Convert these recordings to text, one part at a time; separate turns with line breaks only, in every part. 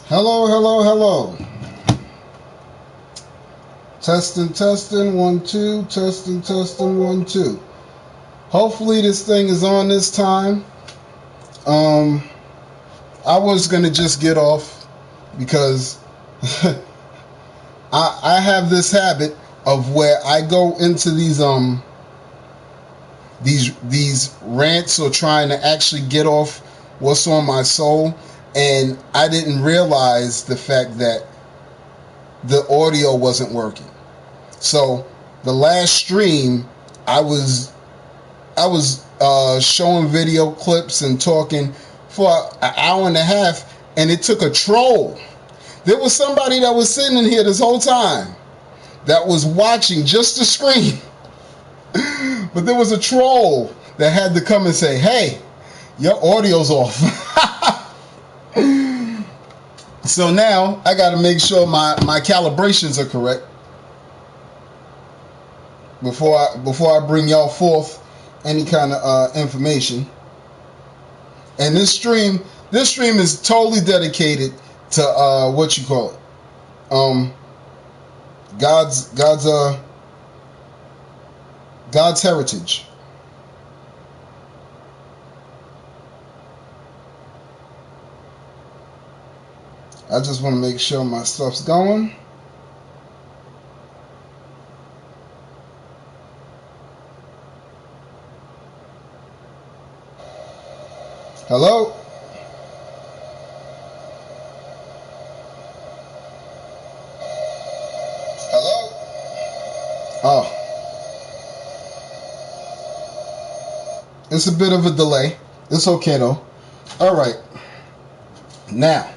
Hello, hello, hello. Testing, testing, 1, 2. Testing, testing, 1, 2. Hopefully this thing is on this time. I was gonna just get off because I have this habit of where I go into these rants or trying to actually get off what's on my soul, and I didn't realize the fact that the audio wasn't working. So the last stream, I was showing video clips and talking for an hour and a half, and it took a troll. There was somebody that was sitting in here this whole time that was watching just the screen, but there was a troll that had to come and say, "Hey, your audio's off." So now I got to make sure my calibrations are correct before I bring y'all forth any kind of information. And this stream is totally dedicated to what you call it, God's heritage. I just want to make sure my stuff's going. Hello? Hello? Oh. It's a bit of a delay. It's okay though. Alright. Now,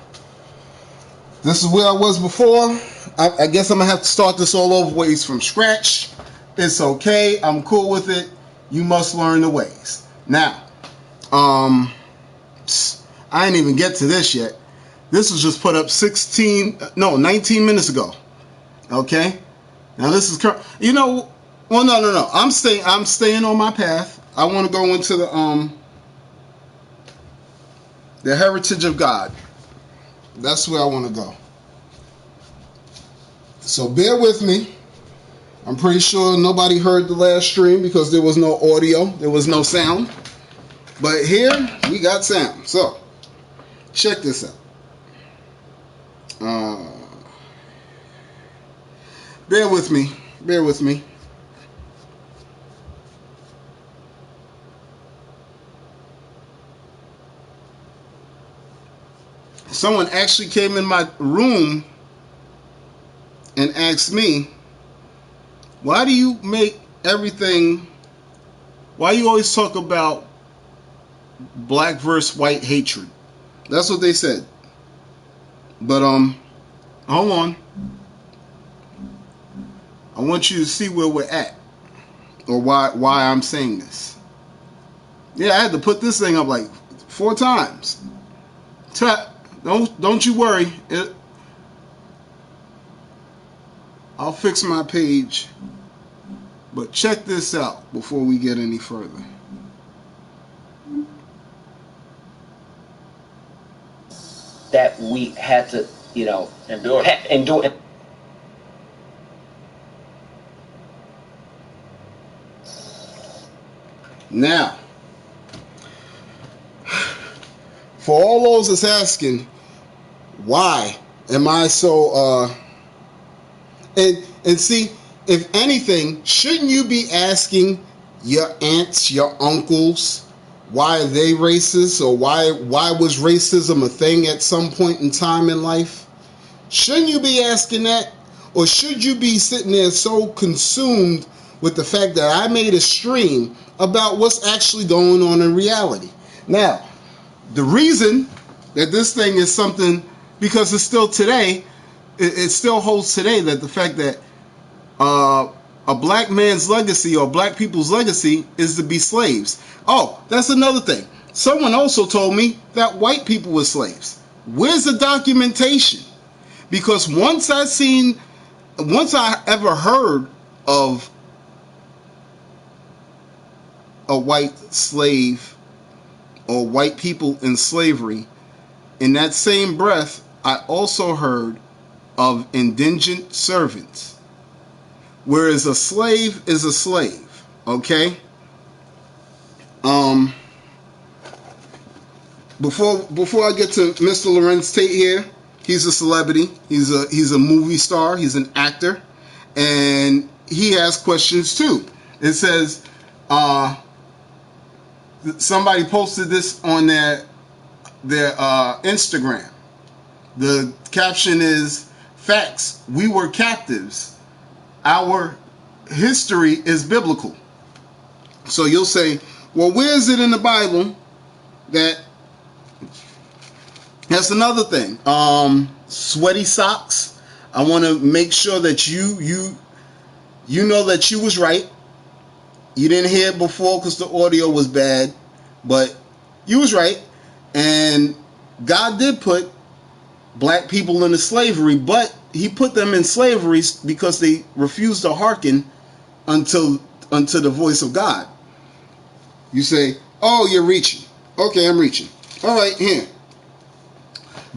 this is where I was before. I guess I'm going to have to start this all over ways from scratch. It's okay. I'm cool with it. You must learn the ways. Now, I didn't even get to this yet. This was just put up 19 minutes ago. Okay? Now this is well, no. I'm staying on my path. I want to go into the heritage of God. That's where I want to go. So bear with me. I'm pretty sure nobody heard the last stream because there was no audio. There was no sound. But here, we got sound. So, check this out. Bear with me. Bear with me. Someone actually came in my room and asked me, why do you make everything, why you always talk about black versus white hatred? That's what they said. But hold on. I want you to see where we're at, or why I'm saying this. Yeah, I had to put this thing up like 4 times. Don't you worry. I'll fix my page. But check this out before we get any further.
That we had to, endure.
Now, for all those that's asking, why am I so and see, if anything, shouldn't you be asking your aunts, your uncles, why are they racist, or why was racism a thing at some point in time in life? Shouldn't you be asking that? Or should you be sitting there so consumed with the fact that I made a stream about what's actually going on in reality? Now, the reason that this thing is something, because it's still today, it still holds today, that the fact that a black man's legacy or black people's legacy is to be slaves. Oh, that's another thing. Someone also told me that white people were slaves. Where's the documentation? Because once I ever heard of a white slave or white people in slavery, in that same breath, I also heard of indigent servants, whereas a slave is a slave. Okay. Before I get to Mr. Lorenz Tate here, he's a celebrity. He's a movie star. He's an actor, and he has questions too. It says, somebody posted this on their Instagram. The caption is, "Facts. We were captives. Our history is biblical." So you'll say, well, where is it in the Bible that... That's another thing. Sweaty socks. I want to make sure that you know that you was right. You didn't hear it before because the audio was bad, but you was right. And God did put black people into slavery, but he put them in slavery because they refused to hearken unto the voice of God. You say, oh, you're reaching. Okay, I'm reaching. All right, here.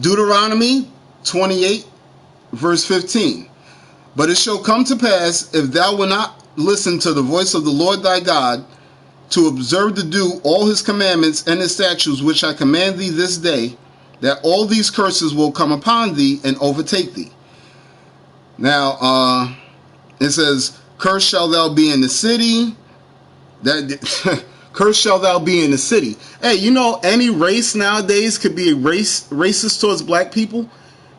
Deuteronomy 28, verse 15. But it shall come to pass, if thou wilt not listen to the voice of the Lord thy God, to observe to do all his commandments and his statutes which I command thee this day, that all these curses will come upon thee and overtake thee. Now, it says, cursed shall thou be in the city. Cursed shall thou be in the city. Hey, you know, any race nowadays could be racist towards black people,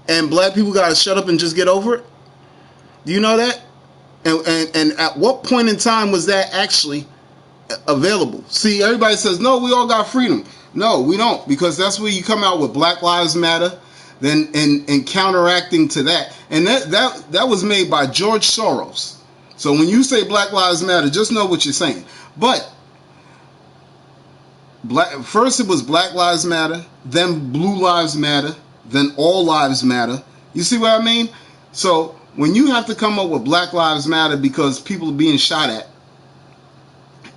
and black people gotta shut up and just get over it. Do you know that? And at what point in time was that actually available? See, everybody says, no, we all got freedom. No, we don't, because that's where you come out with Black Lives Matter, then and counteracting to that. And that was made by George Soros. So when you say Black Lives Matter, just know what you're saying. But first it was Black Lives Matter, then Blue Lives Matter, then All Lives Matter. You see what I mean? So when you have to come up with Black Lives Matter because people are being shot at,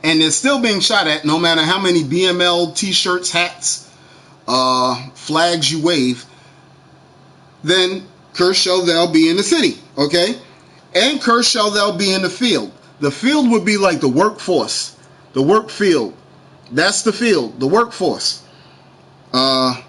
and they're still being shot at no matter how many BML t-shirts, hats, flags you wave, then cursed shall thou be in the city, okay? And cursed shall thou be in the field. The field would be like the workforce, the work field. That's the field, the workforce. Last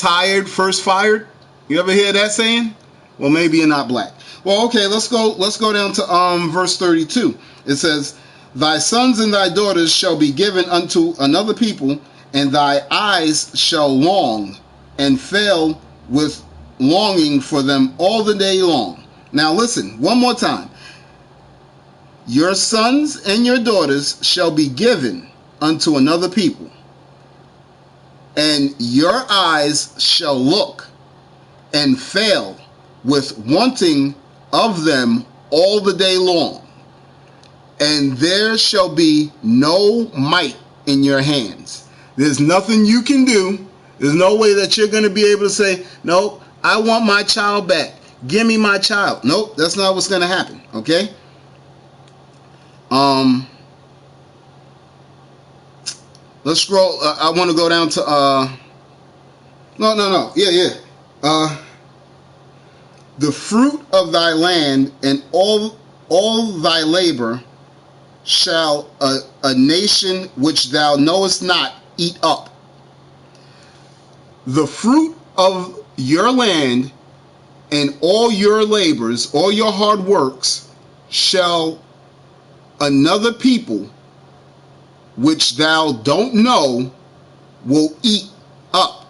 hired, first fired. You ever hear that saying? Well, maybe you're not black. Well, okay, let's go down to verse 32. It says, thy sons and thy daughters shall be given unto another people, and thy eyes shall long and fail with longing for them all the day long. Now listen, one more time. Your sons and your daughters shall be given unto another people, and your eyes shall look and fail with wanting of them all the day long. And there shall be no might in your hands. There's nothing you can do. There's no way that you're going to be able to say, nope, I want my child back. Give me my child. Nope, that's not what's going to happen. Okay? Let's scroll. I want to go down to no. Yeah. The fruit of thy land and all thy labor shall a nation which thou knowest not eat up. The fruit of your land and all your labors, all your hard works, shall another people which thou don't know will eat up,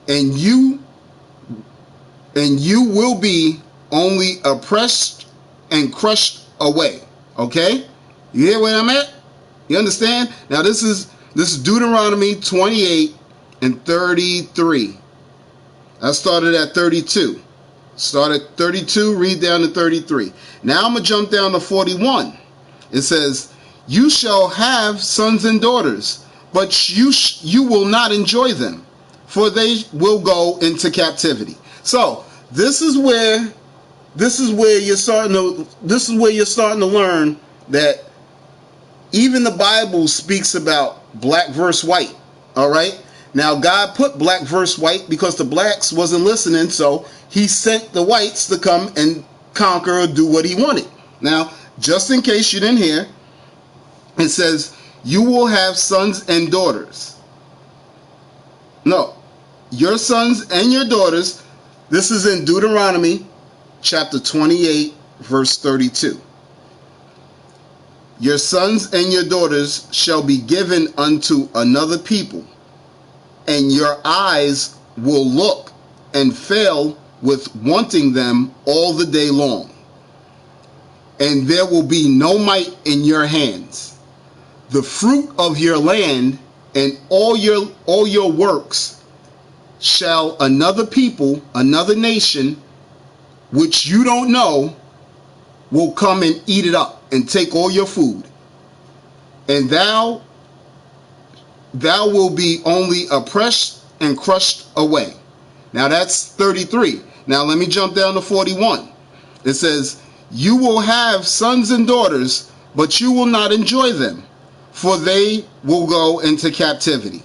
and you will be only oppressed and crushed away. Okay? You hear where I'm at? You understand? Now this is Deuteronomy 28 and 33. I started at 32. Start at 32, read down to 33. Now I'm going to jump down to 41. It says, you shall have sons and daughters, but you will not enjoy them, for they will go into captivity. So this is where you're starting to learn that even the Bible speaks about black versus white. All right. Now God put black versus white because the blacks wasn't listening, so he sent the whites to come and conquer or do what he wanted. Now, just in case you didn't hear, it says, you will have sons and daughters. No, your sons and your daughters. This is in Deuteronomy chapter 28, verse 32. Your sons and your daughters shall be given unto another people, and your eyes will look and fail with wanting them all the day long. And there will be no might in your hands. The fruit of your land and all your works shall another people, another nation, which you don't know, will come and eat it up and take all your food. And thou will be only oppressed and crushed away. Now that's 33. Now let me jump down to 41. It says, you will have sons and daughters, but you will not enjoy them, for they will go into captivity.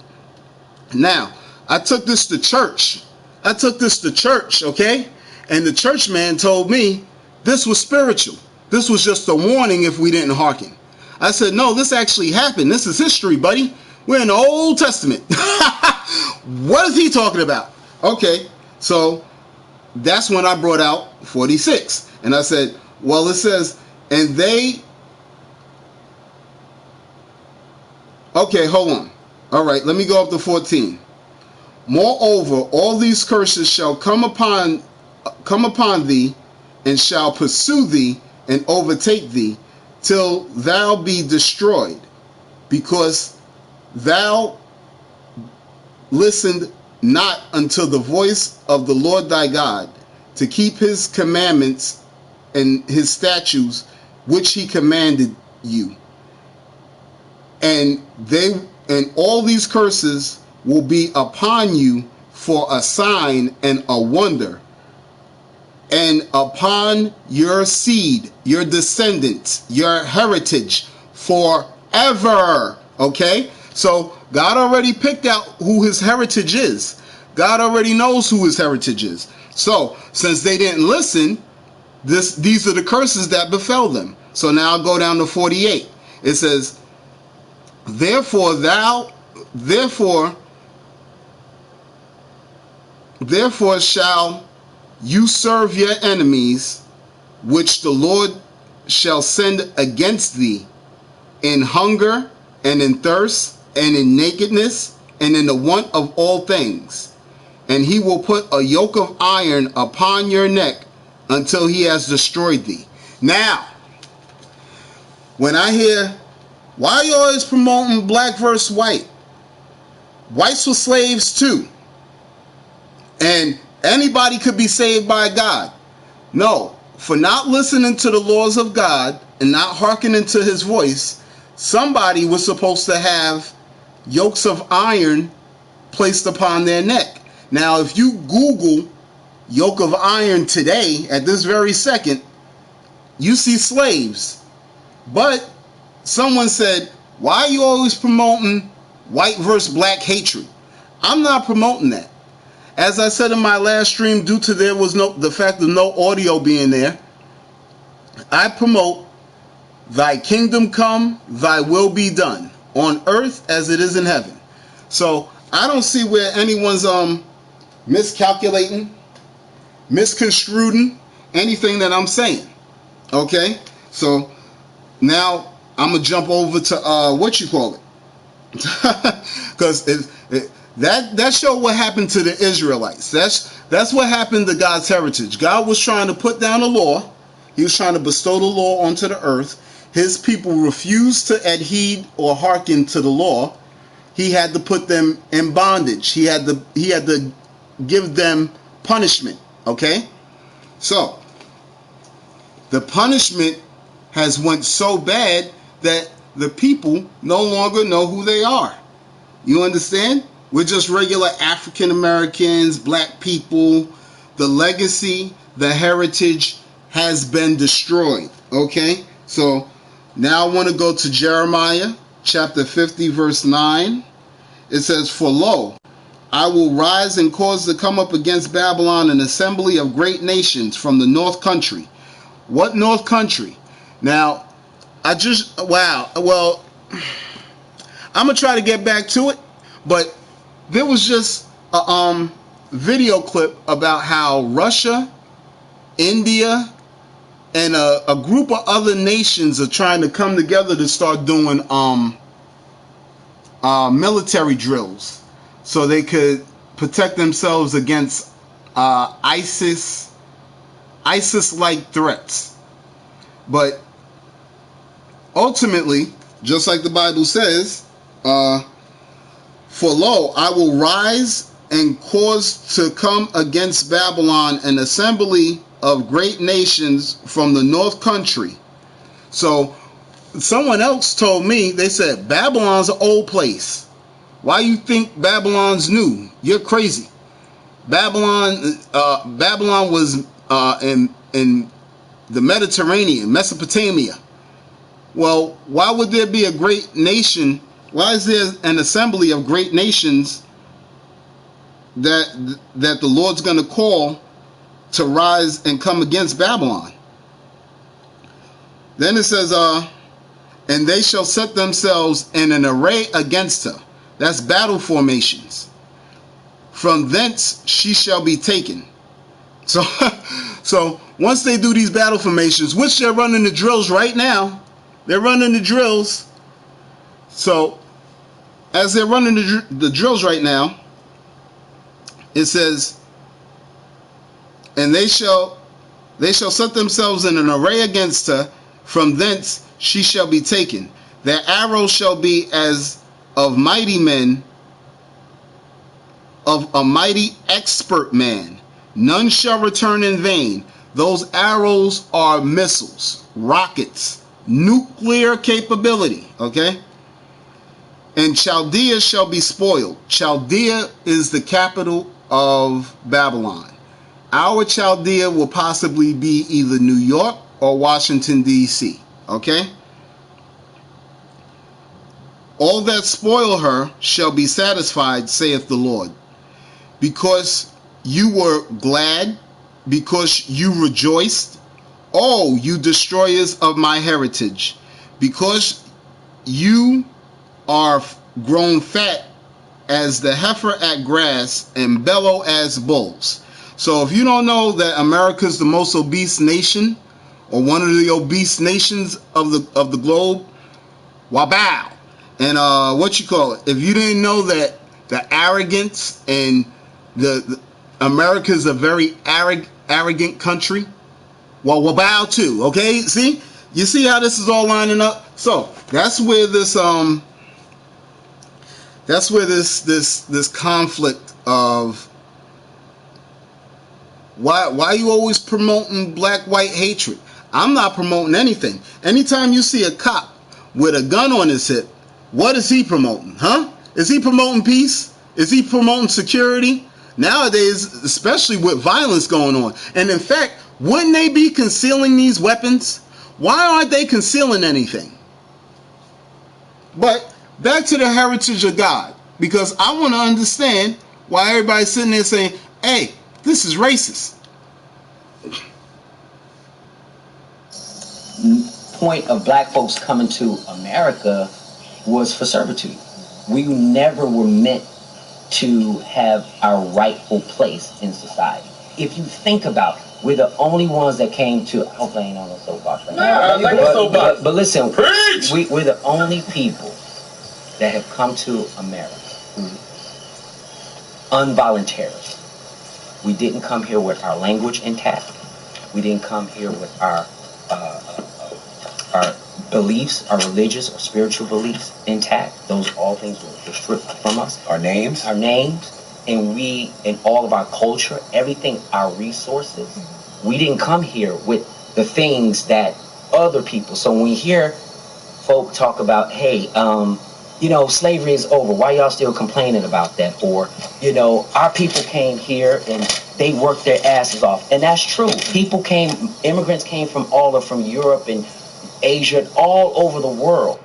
Now, I took this to church. Okay? And the church man told me this was spiritual. This was just a warning if we didn't hearken. I said, no, this actually happened. This is history, buddy. We're in the Old Testament. What is he talking about? Okay, so that's when I brought out 46. And I said, well, it says, and they... Okay, hold on. All right, let me go up to 14. Moreover, all these curses shall come upon thee, and shall pursue thee, and overtake thee, till thou be destroyed, because thou listened not unto the voice of the Lord thy God, to keep his commandments and his statutes, which he commanded you. And all these curses will be upon you for a sign and a wonder, and upon your seed, your descendants, your heritage forever. Okay? So God already picked out who his heritage is. God already knows who his heritage is. So since they didn't listen, these are the curses that befell them. So now I'll go down to 48. It says, Therefore shall you serve your enemies, which the Lord shall send against thee, in hunger and in thirst and in nakedness and in the want of all things. And he will put a yoke of iron upon your neck until he has destroyed thee. Now, when I hear, why are you always promoting black versus white? Whites were slaves too. And anybody could be saved by God. No, for not listening to the laws of God and not hearkening to his voice, somebody was supposed to have yokes of iron placed upon their neck. Now, if you Google yoke of iron today, at this very second, you see slaves. But someone said, why are you always promoting white versus black hatred? I'm not promoting that. As I said in my last stream, due to the fact of no audio being there, I promote thy kingdom come, thy will be done on earth as it is in heaven. So I don't see where anyone's miscalculating, misconstruing anything that I'm saying. Okay, so now I'm gonna jump over to what you call it, because that showed what happened to the Israelites. That's what happened to God's heritage. God was trying to put down a law. He was trying to bestow the law onto the earth. His people refused to adhere or hearken to the law. He had to put them in bondage. He had to give them punishment. Okay, so the punishment has went so bad that the people no longer know who they are. You understand? We're just regular African Americans, black people. The legacy, the heritage has been destroyed. Okay, so now I want to go to Jeremiah chapter 50 verse 9. It says, For lo, I will rise and cause to come up against Babylon an assembly of great nations from the north country. What north country? Now, well, I'm going to try to get back to it, but there was just a video clip about how Russia, India, and a group of other nations are trying to come together to start doing military drills so they could protect themselves against ISIS-like threats. But ultimately, just like the Bible says, for lo, I will rise and cause to come against Babylon an assembly of great nations from the north country. So someone else told me, they said, Babylon's an old place. Why you think Babylon's new? You're crazy. Babylon was in the Mediterranean, Mesopotamia. Well, why would there be a great nation? Why is there an assembly of great nations that the Lord's going to call to rise and come against Babylon? Then it says, and they shall set themselves in an array against her. That's battle formations. From thence she shall be taken. So, so once they do these battle formations, which they're running the drills right now, they're running the drills. So as they're running the drills right now, it says, and they shall set themselves in an array against her. From thence she shall be taken. Their arrows shall be as of mighty men, of a mighty expert man. None shall return in vain. Those arrows are missiles, rockets, nuclear capability, okay? And Chaldea shall be spoiled. Chaldea is the capital of Babylon. Our Chaldea will possibly be either New York or Washington, D.C., okay? All that spoil her shall be satisfied, saith the Lord. Because you were glad, because you rejoiced, oh, you destroyers of my heritage, because you are grown fat as the heifer at grass and bellow as bulls. So if you don't know that America's the most obese nation, or one of the obese nations of the globe, wabow. And if you didn't know that the arrogance and the America's a very arrogant country, well, wabow too. Okay, see, you see how this is all lining up. So that's where this this conflict of why you always promoting black-white hatred. I'm not promoting anything. Anytime you see a cop with a gun on his hip, what is he promoting, huh? Is he promoting peace? Is he promoting security? Nowadays, especially with violence going on. And in fact, wouldn't they be concealing these weapons? Why aren't they concealing anything? But back to the heritage of God, because I want to understand why everybody's sitting there saying, hey, this is racist.
Point of black folks coming to America was for servitude. We never were meant to have our rightful place in society. If you think about it, we're the only ones that came to, I hope I ain't on a soapbox right now. But listen, we're the only people that have come to America involuntarily. We didn't come here with our language intact. We didn't come here with our beliefs, our religious or spiritual beliefs intact. Those all things were stripped from us. Our names, and all of our culture, everything, our resources. We didn't come here with the things that other people. So when we hear folk talk about, hey, slavery is over. Why y'all still complaining about that? Or, our people came here and they worked their asses off. And that's true. Immigrants came from Europe and Asia, all over the world.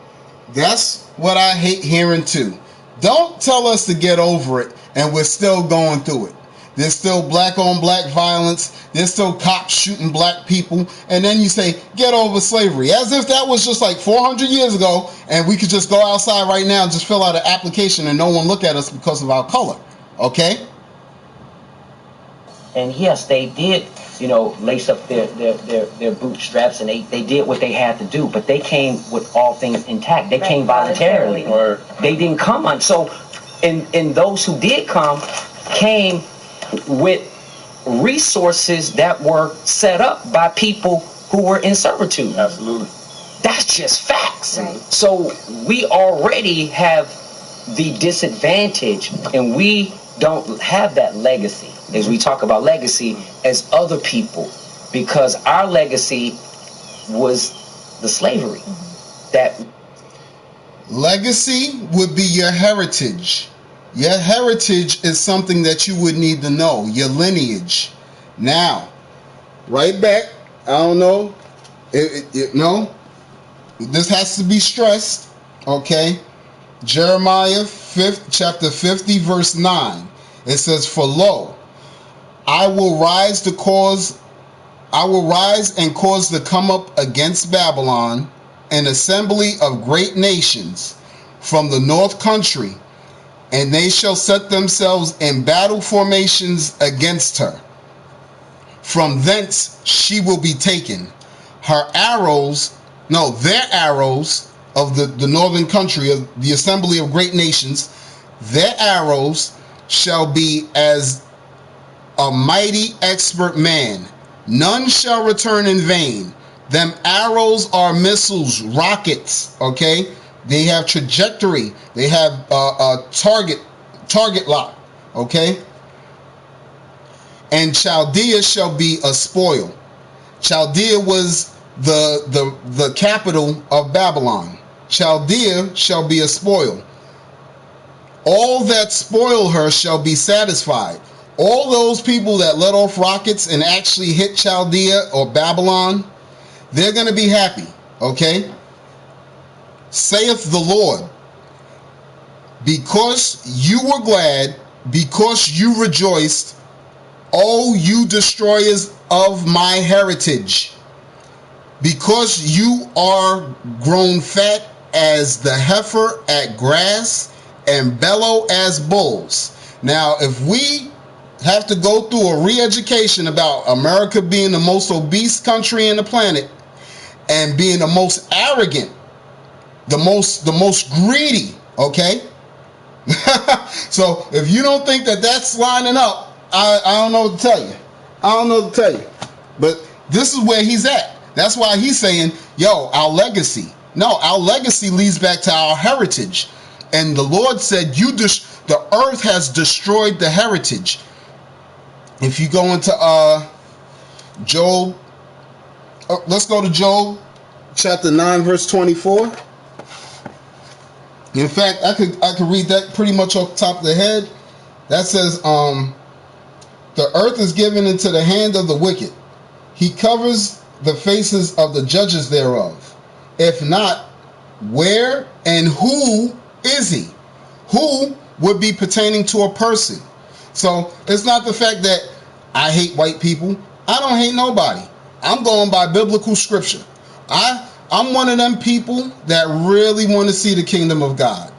That's what I hate hearing too. Don't tell us to get over it and we're still going through it. There's still black on black violence. There's still cops shooting black people. And then you say, get over slavery. As if that was just like 400 years ago and we could just go outside right now and just fill out an application and no one look at us because of our color. Okay?
And yes, they did, lace up their bootstraps, and they did what they had to do. But they came with all things intact. They came voluntarily. Or they didn't come on. So, and those who did come came with resources that were set up by people who were in servitude.
Absolutely.
That's just facts.
Right.
So we already have the disadvantage, and we don't have that legacy, as we talk about legacy, as other people, because our legacy was the slavery. That
legacy would be your heritage. Your heritage is something that you would need to know, your lineage. Now, right back, I don't know, no, this has to be stressed, okay? Jeremiah chapter 50, verse 9. It says, for lo, I will rise and cause to come up against Babylon an assembly of great nations from the north country, and they shall set themselves in battle formations against her. From thence she will be taken. Their arrows of the northern country, of the assembly of great nations, their arrows shall be as a mighty expert man. None shall return in vain. Them arrows are missiles, rockets, okay? They have trajectory. They have a target lock, okay? And Chaldea shall be a spoil. Chaldea was the capital of Babylon. Chaldea shall be a spoil. All that spoil her shall be satisfied. All those people that let off rockets and actually hit Chaldea or Babylon, they're going to be happy, okay? Saith the Lord, because you were glad, because you rejoiced, O you destroyers of my heritage, because you are grown fat as the heifer at grass and bellow as bulls. Now, if we have to go through a re-education about America being the most obese country in the planet and being the most arrogant, the most greedy, okay? So if you don't think that that's lining up, I don't know what to tell you. I don't know what to tell you. But this is where he's at. That's why he's saying, yo, our legacy. No, our legacy leads back to our heritage. And the Lord said, the earth has destroyed the heritage. If you go into Job, let's go to Job chapter 9, verse 24. In fact, I could read that pretty much off the top of the head. That says, the earth is given into the hand of the wicked. He covers the faces of the judges thereof. If not, where and who is he? Who would be pertaining to a person? So it's not the fact that I hate white people. I don't hate nobody. I'm going by biblical scripture. I'm one of them people that really want to see the kingdom of God.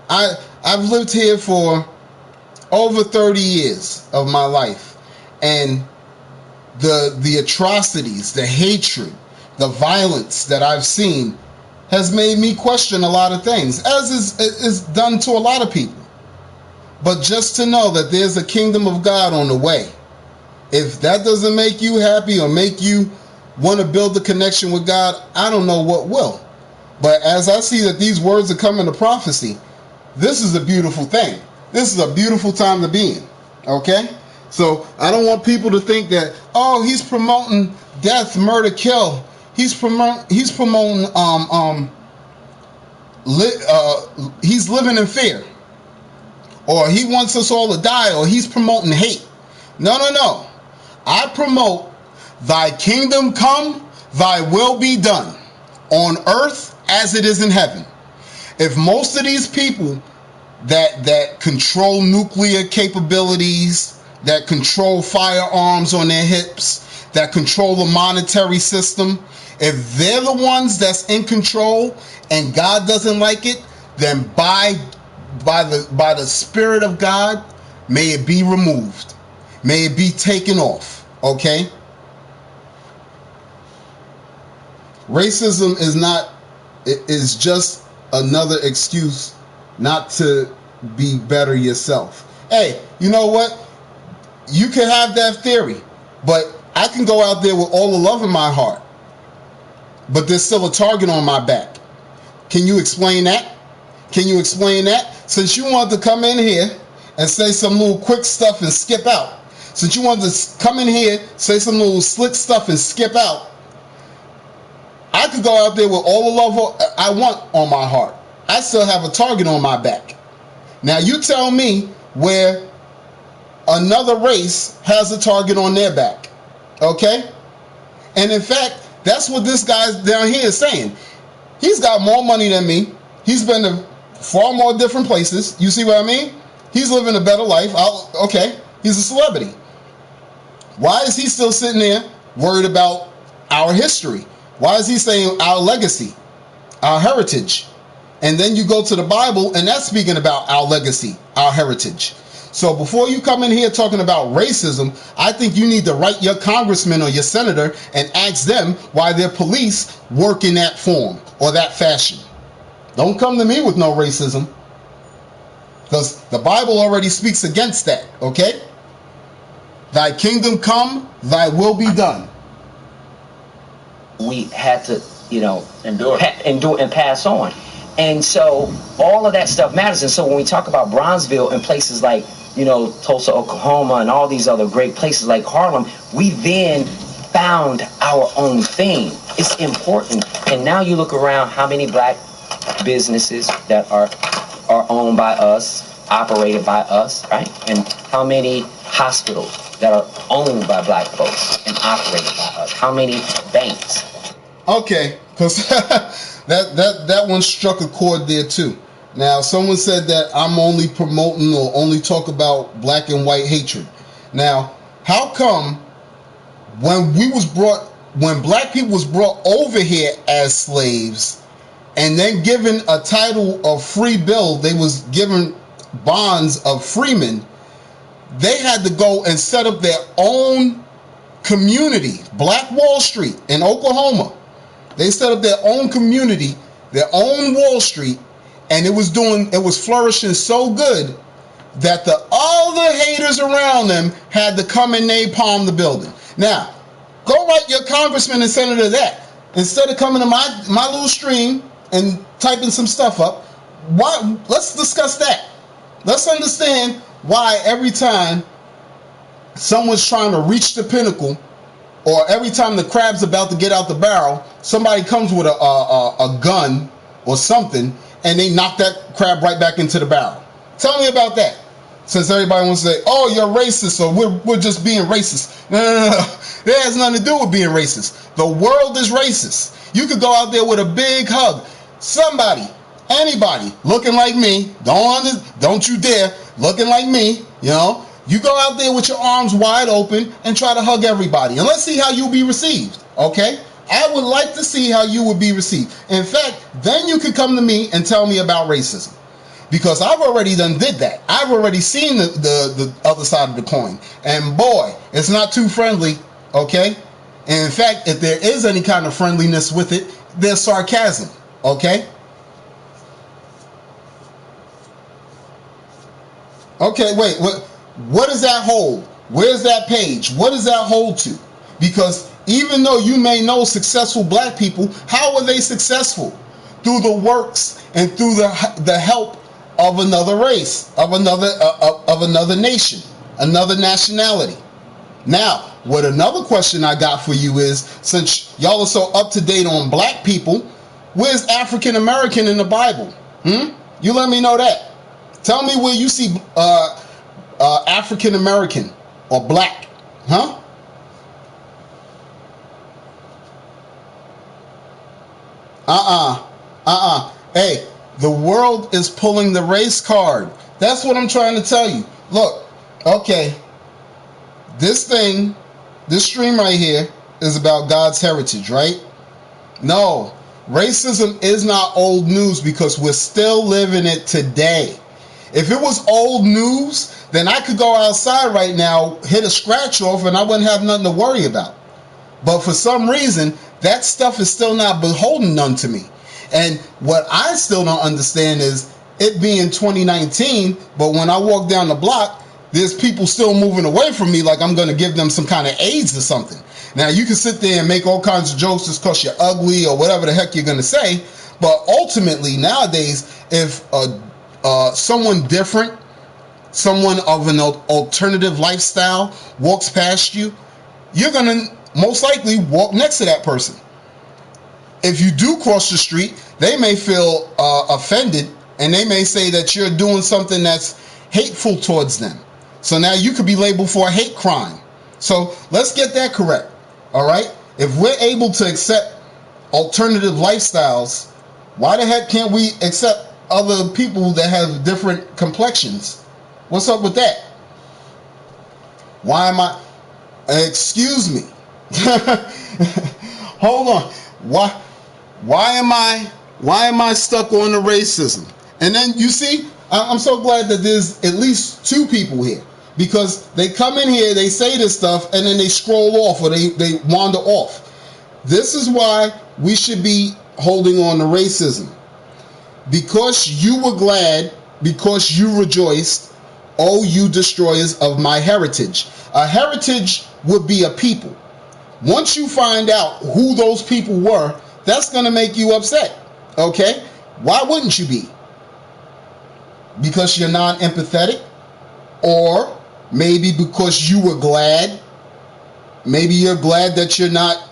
I've lived here for over 30 years of my life, and the atrocities, the hatred, the violence that I've seen has made me question a lot of things, as is done to a lot of people. But just to know that there's a kingdom of God on the way, if that doesn't make you happy or make you want to build a connection with God, I don't know what will. But as I see that these words are coming to prophecy, this is a beautiful thing. This is a beautiful time to be in. Okay? So I don't want people to think that, oh, he's promoting death, murder, kill. He's promoting he's living in fear. Or he wants us all to die, or he's promoting hate. No. I promote thy kingdom come, thy will be done on earth as it is in heaven. If most of these people that control nuclear capabilities, that control firearms on their hips, that control the monetary system, if they're the ones that's in control and God doesn't like it, then by the Spirit of God, may it be removed. May it be taken off. Okay? Racism is just another excuse not to be better yourself. Hey, you know what? You can have that theory, but I can go out there with all the love in my heart, but there's still a target on my back. Can you explain that? Can you explain that? Since you want to come in here and say some little quick stuff and skip out, since you want to come in here, say some little slick stuff and skip out, I could go out there with all the love I want on my heart. I still have a target on my back. Now you tell me where another race has a target on their back. Okay? And in fact, that's what this guy down here is saying. He's got more money than me. He's been to far more different places. You see what I mean? He's living a better life. Okay, he's a celebrity. Why is he still sitting there worried about our history? Why is he saying our legacy, our heritage? And then you go to the Bible and that's speaking about our legacy, our heritage. So before you come in here talking about racism, I think you need to write your congressman or your senator and ask them why their police work in that form or that fashion. Don't come to me with no racism, because the Bible already speaks against that, okay? Thy kingdom come, thy will be done.
We had to, endure and pass on. And so all of that stuff matters. And so when we talk about Bronzeville and places like, Tulsa, Oklahoma, and all these other great places like Harlem, we then found our own thing. It's important. And now you look around, how many black businesses that are owned by us, operated by us, right? And how many hospitals that are owned by black folks and operated by us? How many banks?
Okay, because that one struck a chord there too. Now, someone said that I'm only promoting or only talk about black and white hatred. Now, how come when black people was brought over here as slaves and then given a title of free bill, they was given bonds of freemen, they had to go and set up their own community, Black Wall Street in Oklahoma. They set up their own community, their own Wall Street, and it was flourishing so good that the other haters around them had to come and napalm the building. Now, go write your congressman and senator that. Instead of coming to my little stream and typing some stuff up, let's discuss that. Let's understand why every time someone's trying to reach the pinnacle, or every time the crab's about to get out the barrel, somebody comes with a gun or something, and they knock that crab right back into the barrel. Tell me about that. Since everybody wants to say, oh, you're racist, or we're just being racist. No. That has nothing to do with being racist. The world is racist. You could go out there with a big hug. Somebody, anybody, looking like me, don't you dare, looking like me, you go out there with your arms wide open and try to hug everybody. And let's see how you'll be received, okay? I would like to see how you would be received. In fact, then you could come to me and tell me about racism. Because I've already did that. I've already seen the other side of the coin. And boy, it's not too friendly, okay? And in fact, if there is any kind of friendliness with it, there's sarcasm, okay? Okay, wait, what does that hold? Where's that page? What does that hold to? Because even though you may know successful black people, how are they successful? Through the works and through the help of another race, of another nation, another nationality. Now, what another question I got for you is, since y'all are so up to date on black people, where's African American in the Bible? You let me know that. Tell me where you see African American or black, huh? Hey, The world is pulling the race card. That's what I'm trying to tell you. Look, okay, this stream right here is about God's heritage, right? No, racism is not old news because we're still living it today. If it was old news, then I could go outside right now, hit a scratch off, and I wouldn't have nothing to worry about. But for some reason, that stuff is still not beholden unto me. And what I still don't understand is it being 2019, but when I walk down the block, there's people still moving away from me like I'm going to give them some kind of AIDS or something. Now, you can sit there and make all kinds of jokes just because you're ugly or whatever the heck you're going to say. But ultimately, nowadays, if someone different, someone of an alternative lifestyle walks past you, you're going to most likely walk next to that person. If you do cross the street, they may feel offended, and they may say that you're doing something that's hateful towards them. So now you could be labeled for a hate crime. So let's get that correct. All right? If we're able to accept alternative lifestyles, why the heck can't we accept other people that have different complexions? What's up with that? Why am I... Excuse me. Hold on. Why am I stuck on the racism? And then you see, I'm so glad that there's at least two people here, because they come in here, they say this stuff, and then they scroll off or they wander off. This is why we should be holding on to racism. Because you were glad, because you rejoiced, oh, you destroyers of my heritage. A heritage would be a people. Once you find out who those people were, that's going to make you upset. Okay? Why wouldn't you be? Because you're non-empathetic? Or maybe because you were glad? Maybe you're glad that you're not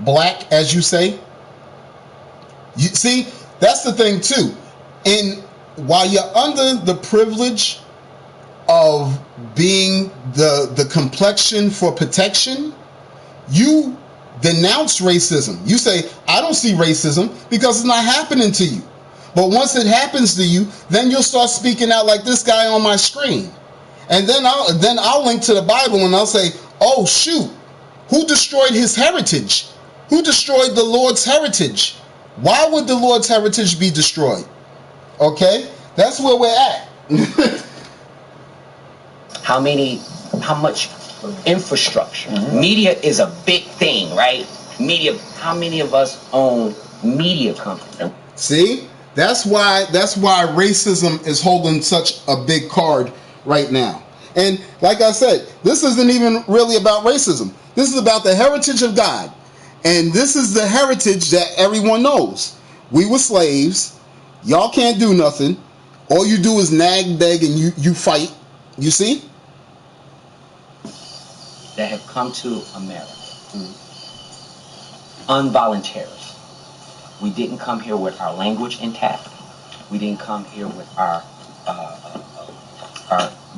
black, as you say? You see, that's the thing too. And while you're under the privilege of being the complexion for protection, you denounce racism. You say, I don't see racism because it's not happening to you. But once it happens to you, then you'll start speaking out like this guy on my screen. And then I'll link to the Bible and I'll say, oh shoot, who destroyed his heritage? Who destroyed the Lord's heritage? Why would the Lord's heritage be destroyed? Okay? That's where we're at.
How much infrastructure? Mm-hmm. Media is a big thing, right? Media, how many of us own media companies?
See? That's why racism is holding such a big card right now. And like I said, this isn't even really about racism. This is about the heritage of God. And this is the heritage that everyone knows. We were slaves. Y'all can't do nothing. All you do is nag, beg, and you fight. You see?
That have come to America. Involuntarily. We didn't come here with our language intact. We didn't come here with our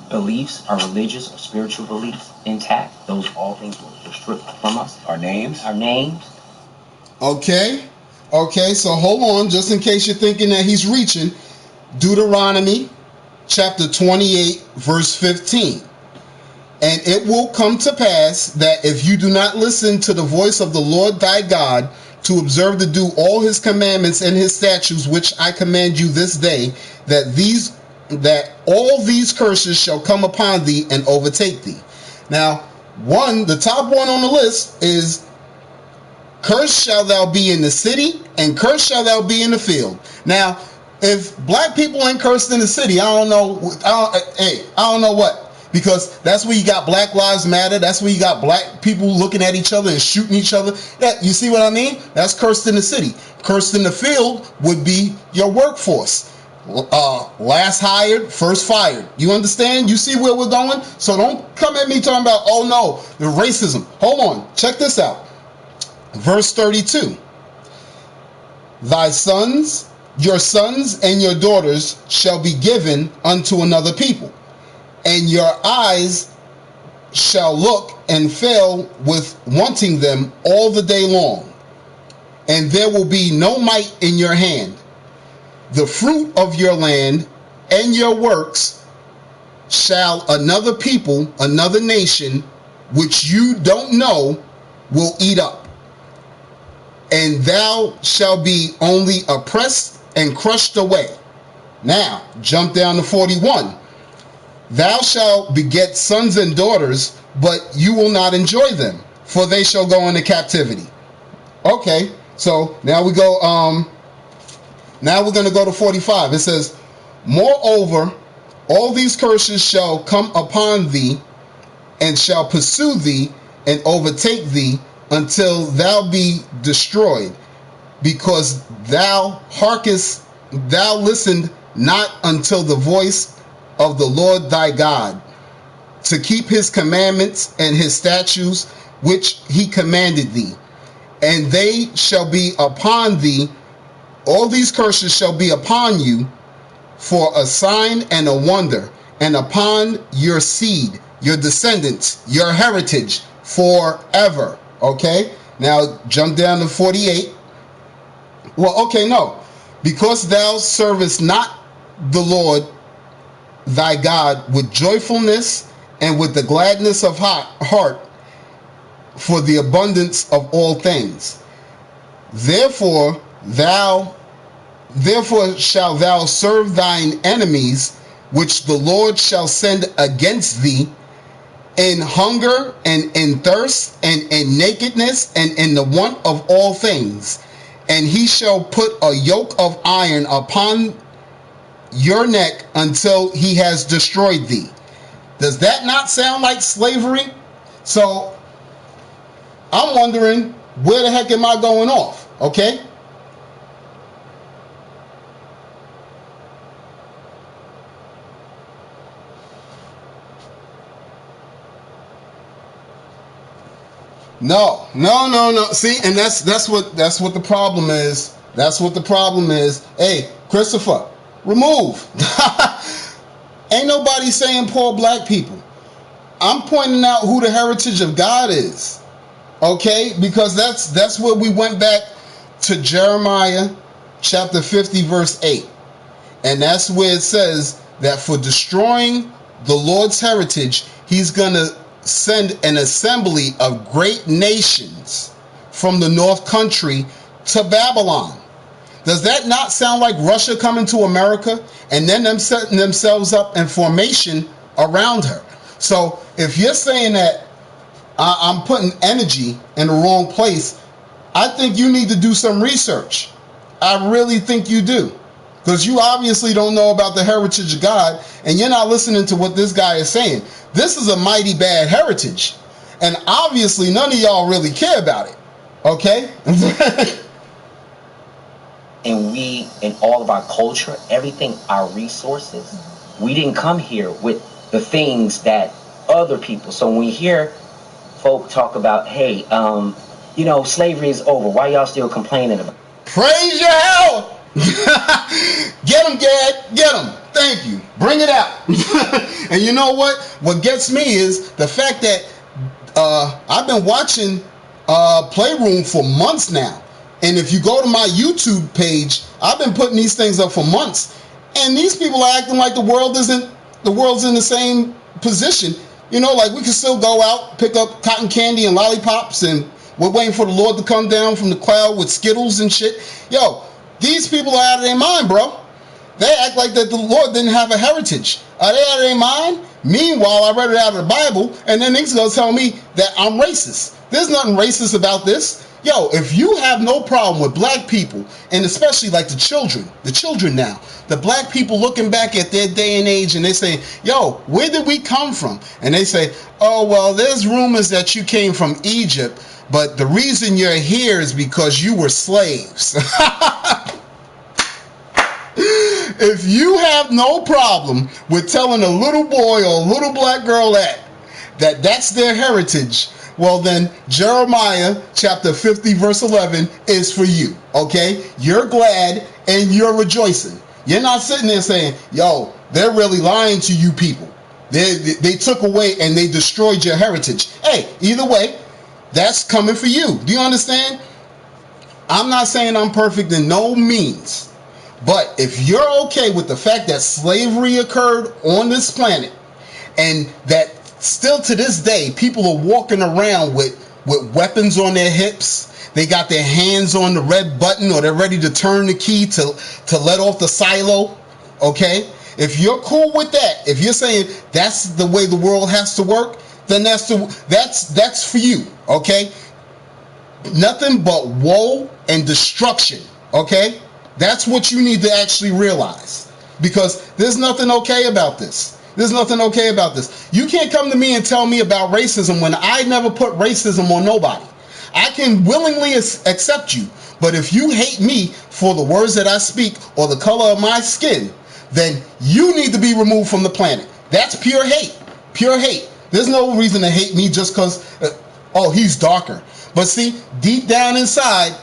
beliefs, our religious or spiritual beliefs intact. Those all things were stripped from us. Our names.
Okay, so hold on, just in case you're thinking that he's reaching. Deuteronomy chapter 28, verse 15. And it will come to pass that if you do not listen to the voice of the Lord thy God, to observe to do all his commandments and his statutes, which I command you this day, that all these curses shall come upon thee and overtake thee. Now, the top one on the list is, cursed shall thou be in the city, and cursed shall thou be in the field. Now, if black people ain't cursed in the city, I don't know what. Because that's where you got Black Lives Matter. That's where you got black people looking at each other and shooting each other. Yeah, you see what I mean? That's cursed in the city. Cursed in the field would be your workforce. Last hired, first fired. You understand? You see where we're going? So don't come at me talking about, oh no, the racism. Hold on. Check this out. Verse 32. Your sons and your daughters shall be given unto another people, and your eyes shall look and fail with wanting them all the day long. And there will be no might in your hand, the fruit of your land and your works shall another people, another nation, which you don't know, will eat up. And thou shalt be only oppressed and crushed away. Now, jump down to 41. Thou shalt beget sons and daughters, but you will not enjoy them, for they shall go into captivity. Okay, so now we go, now we're going to go to 45. It says, moreover, all these curses shall come upon thee, and shall pursue thee, and overtake thee, until thou be destroyed, because thou listened not until the voice of the Lord thy God, to keep his commandments and his statutes, which he commanded thee. And they shall be upon thee, all these curses shall be upon you, for a sign and a wonder, and upon your seed, your descendants, your heritage, forever. Okay, now jump down to 48. Well, okay, no. Because thou servest not the Lord thy God with joyfulness and with the gladness of heart, for the abundance of all things. Therefore shalt thou serve thine enemies, which the Lord shall send against thee, in hunger and in thirst and in nakedness and in the want of all things. And he shall put a yoke of iron upon your neck until he has destroyed thee. Does that not sound like slavery? So I'm wondering, where the heck am I going off? Okay. No. See, and that's what the problem is. That's what the problem is. Hey, Christopher, remove. Ain't nobody saying poor black people. I'm pointing out who the heritage of God is. Okay? Because that's where we went back to Jeremiah chapter 50 verse 8. And that's where it says that for destroying the Lord's heritage, he's going to send an assembly of great nations from the north country to Babylon. Does that not sound like Russia coming to America and then them setting themselves up in formation around her? So if you're saying that I'm putting energy in the wrong place, I think you need to do some research. I really think you do. Because you obviously don't know about the heritage of God, and you're not listening to what this guy is saying. This is a mighty bad heritage, and obviously none of y'all really care about it. Okay?
And we, in all of our culture, everything, our resources, we didn't come here with the things that other people. So when we hear folk talk about, hey, slavery is over, why y'all still complaining about it?
Praise your hell! Get him, Gad. Get him. Thank you. Bring it out. And you know what? What gets me is the fact that I've been watching Playroom for months now. And if you go to my YouTube page, I've been putting these things up for months. And these people are acting like the world's in the same position. You know, like we can still go out, pick up cotton candy and lollipops, and we're waiting for the Lord to come down from the cloud with Skittles and shit. Yo, these people are out of their mind, bro. They act like that the Lord didn't have a heritage. Are they out of their mind? Meanwhile, I read it out of the Bible, and then they's gonna tell me that I'm racist. There's nothing racist about this. Yo, if you have no problem with black people, and especially like the children now, the black people looking back at their day and age, and they say, yo, where did we come from? And they say, oh, well, there's rumors that you came from Egypt, but the reason you're here is because you were slaves. If you have no problem with telling a little boy or a little black girl that's their heritage, well then Jeremiah chapter 50 verse 11 is for you, okay? You're glad and you're rejoicing. You're not sitting there saying, yo, they're really lying to you people. They took away and they destroyed your heritage. Hey, either way, that's coming for you. Do you understand? I'm not saying I'm perfect in no means. But if you're okay with the fact that slavery occurred on this planet, and that still to this day people are walking around with weapons on their hips, they got their hands on the red button, or they're ready to turn the key to let off the silo, okay? If you're cool with that, if you're saying that's the way the world has to work, then that's for you, okay? Nothing but woe and destruction, okay? That's what you need to actually realize, because there's nothing okay about this. There's nothing okay about this. You can't come to me and tell me about racism when I never put racism on nobody. I can willingly accept you, but if you hate me for the words that I speak or the color of my skin, then you need to be removed from the planet. That's pure hate. Pure hate. There's no reason to hate me just because, oh, he's darker. But see, deep down inside,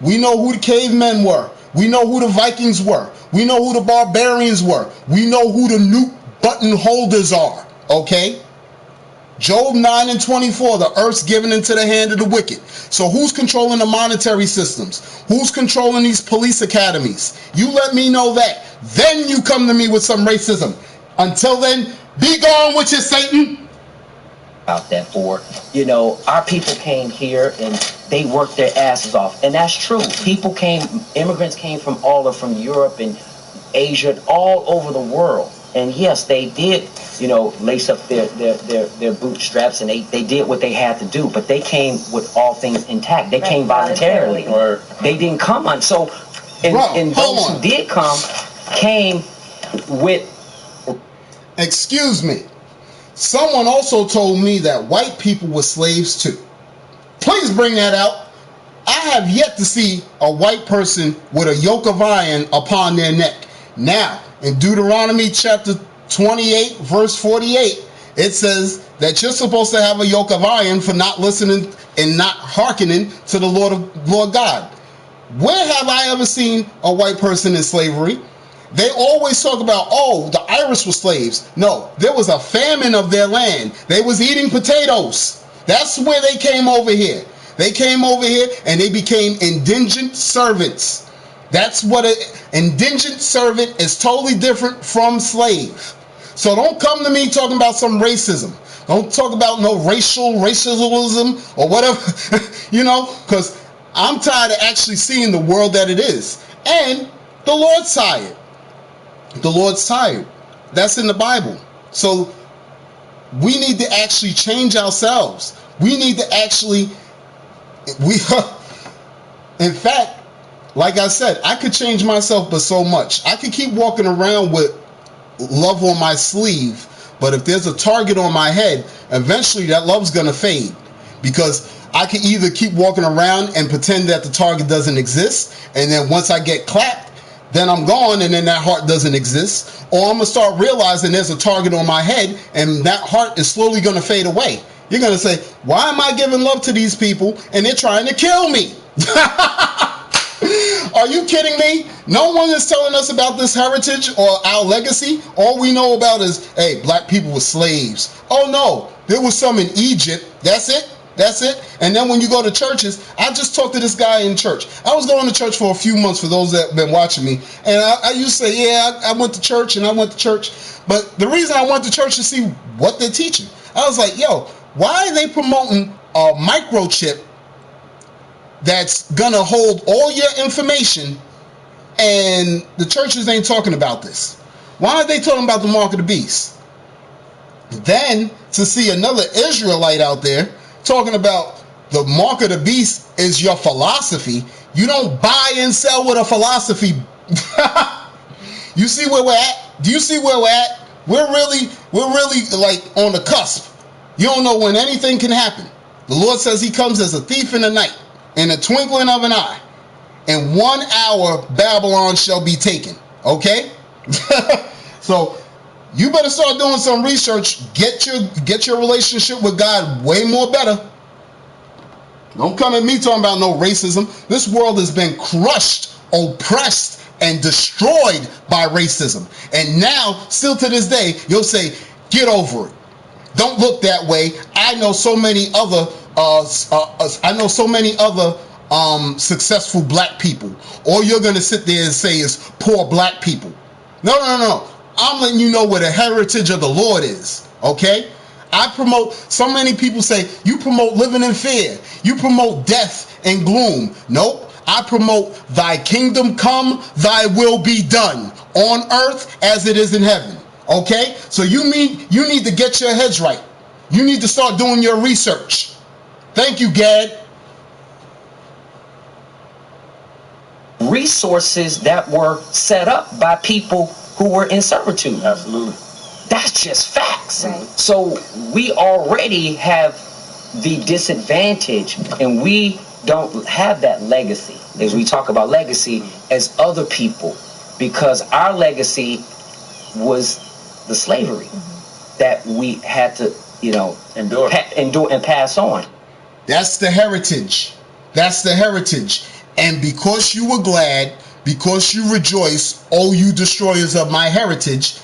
we know who the cavemen were. We know who the Vikings were. We know who the barbarians were. We know who the nuke button holders are, okay? Job 9:24, the earth's given into the hand of the wicked. So who's controlling the monetary systems? Who's controlling these police academies? You let me know that. Then you come to me with some racism. Until then, be gone with you, Satan.
About that for, you know, our people came here and they worked their asses off. And that's true. Immigrants came from from Europe and Asia, all over the world. And yes, they did, you know, lace up their bootstraps, and they did what they had to do, but they came with all things intact. They came voluntarily. Or they didn't come on. So, and those who did come came with...
Excuse me. Someone also told me that white people were slaves too. Please bring that out. I have yet to see a white person with a yoke of iron upon their neck. Now, in Deuteronomy chapter 28, verse 48, it says that you're supposed to have a yoke of iron for not listening and not hearkening to the Lord God. Where have I ever seen a white person in slavery? They always talk about, oh, the Irish were slaves. No, there was a famine of their land. They was eating potatoes. That's where they came over here. They came over here and they became indigent servants. That's what an indigent servant is, totally different from slave. So don't come to me talking about some racism. Don't talk about no racialism or whatever, you know, because I'm tired of actually seeing the world that it is. And the Lord's tired. The Lord's tired. That's in the Bible. So we need to actually change ourselves. We need to actually, in fact, like I said, I could change myself but so much. I could keep walking around with love on my sleeve, but if there's a target on my head, eventually that love's gonna fade, because I can either keep walking around and pretend that the target doesn't exist, and then once I get clapped, then I'm gone, and then that heart doesn't exist. Or I'm gonna start realizing there's a target on my head, and that heart is slowly gonna fade away. You're gonna say, why am I giving love to these people and they're trying to kill me? Are you kidding me? No one is telling us about this heritage or our legacy. All we know about is, hey, black people were slaves. Oh no, there was some in Egypt. That's it. That's it. And then when you go to churches, I just talked to this guy in church. I was going to church for a few months, for those that have been watching me. And I used to say, yeah, I went to church and I went to church. But the reason I went to church is to see what they're teaching. I was like, yo, why are they promoting a microchip that's going to hold all your information, and the churches ain't talking about this? Why are they talking about the mark of the beast? Then to see another Israelite out there talking about the mark of the beast is your philosophy. You don't buy and sell with a philosophy. You see where we're at? Do you see where we're at? We're really like on the cusp. You don't know when anything can happen. The Lord says he comes as a thief in the night, in a twinkling of an eye. In 1 hour, Babylon shall be taken. Okay? So you better start doing some research. Get your relationship with God way more better. Don't come at me talking about no racism. This world has been crushed, oppressed, and destroyed by racism. And now, still to this day, you'll say, get over it. Don't look that way. I know so many other successful black people. All you're going to sit there and say is poor black people. No. I'm letting you know where the heritage of the Lord is, okay? I promote, so many people say, you promote living in fear. You promote death and gloom. Nope. I promote thy kingdom come, thy will be done on earth as it is in heaven, okay? So you need to get your heads right. You need to start doing your research. Thank you, Gad.
Resources that were set up by people who were in servitude.
Absolutely.
That's just facts.
Right.
So we already have the disadvantage, and we don't have that legacy, as we talk about legacy, as other people, because our legacy was the slavery that we had to, endure and pass on.
That's the heritage. That's the heritage. And because you were glad, because you rejoice, O you destroyers of my heritage,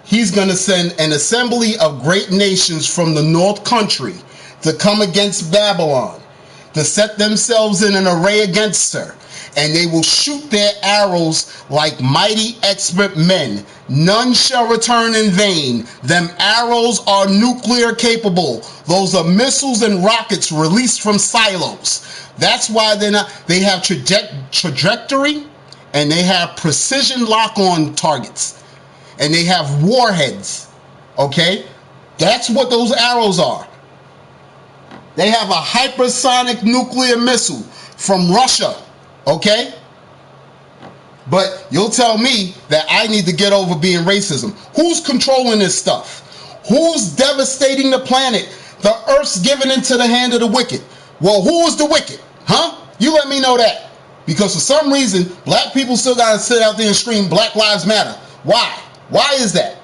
he's going to send an assembly of great nations from the north country to come against Babylon, to set themselves in an array against her. And they will shoot their arrows like mighty expert men. None shall return in vain. Them arrows are nuclear capable. Those are missiles and rockets released from silos. That's why they have trajectory, and they have precision lock-on targets, and they have warheads. Okay? That's what those arrows are. They have a hypersonic nuclear missile from Russia. Okay? But you'll tell me that I need to get over being racism. Who's controlling this stuff? Who's devastating the planet? The earth's given into the hand of the wicked. Well, who is the wicked? Huh? You let me know that. Because for some reason, black people still gotta sit out there and scream Black Lives Matter. Why? Why is that?